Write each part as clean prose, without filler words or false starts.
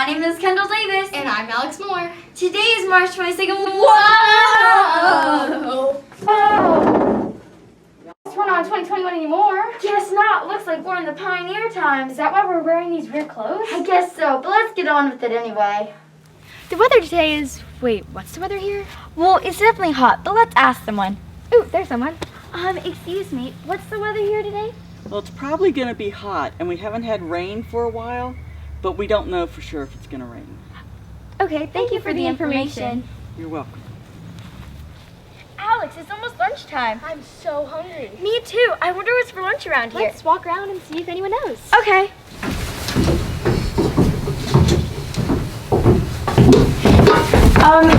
My name is Kendall Davis. And I'm Alex Moore. Today is March 22nd. Whoa! We're not in 2021 anymore. Guess not. Looks like we're in the pioneer times. Is that why we're wearing these weird clothes? I guess so, but let's get on with it anyway. The weather today is... Wait, what's the weather here? Well, it's definitely hot, but let's ask someone. Ooh, there's someone. Excuse me, what's the weather here today? Well, it's probably going to be hot, and we haven't had rain for a while, but we don't know for sure if it's going to rain. Okay, thank you for the information. You're welcome. Alex, it's almost lunchtime. I'm so hungry. Me too. I wonder what's for lunch around here. Let's walk around and see if anyone knows. Okay.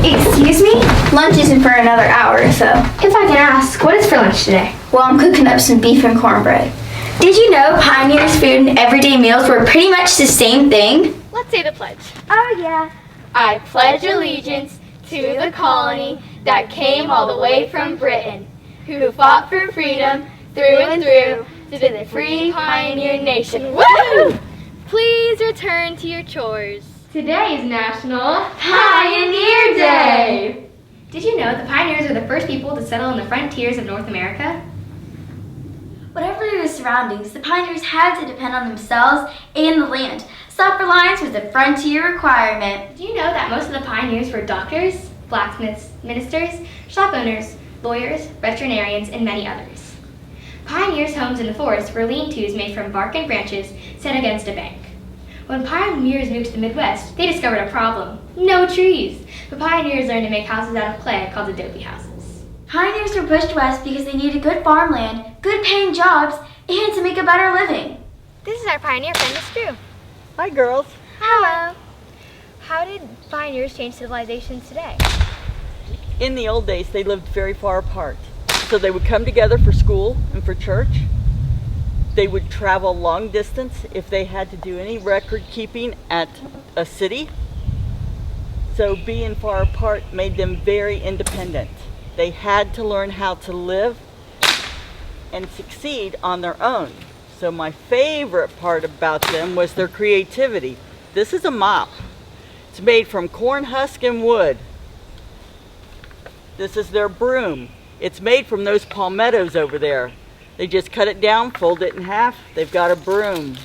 Excuse me? Lunch isn't for another hour or so. If I can ask, what is for lunch today? Well, I'm cooking up some beef and cornbread. Did you know Pioneer's food and everyday meals were pretty much the same thing? Let's say the pledge. Oh, yeah. I pledge allegiance to the colony that came all the way from Britain, who fought for freedom through and through to the free pioneer nation. Woo! Please return to your chores. Today is National Pioneer Day! Did you know the pioneers were the first people to settle in the frontiers of North America? Whatever their surroundings, the pioneers had to depend on themselves and the land. Self-reliance was a frontier requirement. Do you know that most of the pioneers were doctors, blacksmiths, ministers, shop owners, lawyers, veterinarians, and many others? Pioneers' homes in the forest were lean-tos made from bark and branches set against a bank. When pioneers moved to the Midwest, they discovered a problem: no trees. The pioneers learned to make houses out of clay called adobe houses. Pioneers were pushed west because they needed good farmland, good paying jobs, and to make a better living. This is our pioneer friend, Miss Drew. Hi, girls. Hello. How did pioneers change civilizations today? In the old days, they lived very far apart. So they would come together for school and for church. They would travel long distance if they had to do any record keeping at a city. So being far apart made them very independent. They had to learn how to live and succeed on their own. So my favorite part about them was their creativity. This is a mop. It's made from corn husk and wood. This is their broom. It's made from those palmettos over there. They just cut it down, fold it in half. They've got a broom.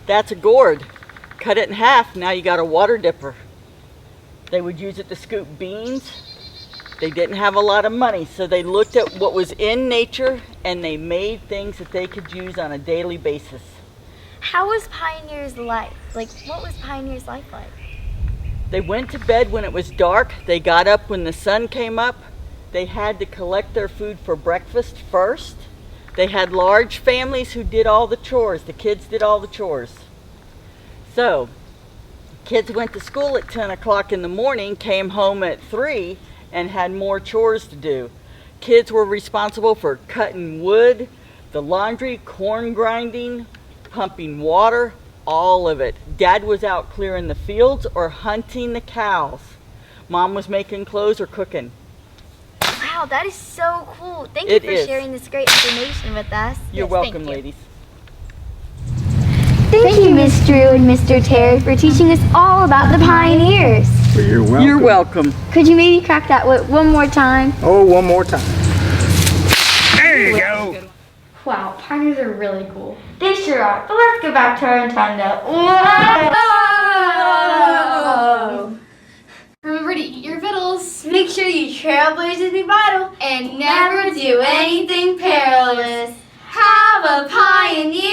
That's a gourd. Cut it in half, now you got a water dipper. They would use it to scoop beans. They didn't have a lot of money, so they looked at what was in nature and they made things that they could use on a daily basis. How was Pioneer's life? What was Pioneer's life like? They went to bed when it was dark. They got up when the sun came up. They had to collect their food for breakfast first. They had large families who did all the chores. The kids did all the chores. So, kids went to school at 10 o'clock in the morning, came home at 3, and had more chores to do. Kids were responsible for cutting wood, the laundry, corn grinding, pumping water, all of it. Dad was out clearing the fields or hunting the cows. Mom was making clothes or cooking. Wow, that is so cool. Thank you for sharing this great information with us. You're welcome, ladies. Thank you, Miss Drew and Mr. Terry, for teaching us all about the pioneers. Well, you're welcome. You're welcome. Could you maybe crack that whip one more time? Oh, one more time. There you go. Wow, pioneers are really cool. They sure are, but let's go back to our Nintendo. Whoa! Remember to eat your vittles. Make sure you trailblazers be vital And never do anything perilous. Have a pioneer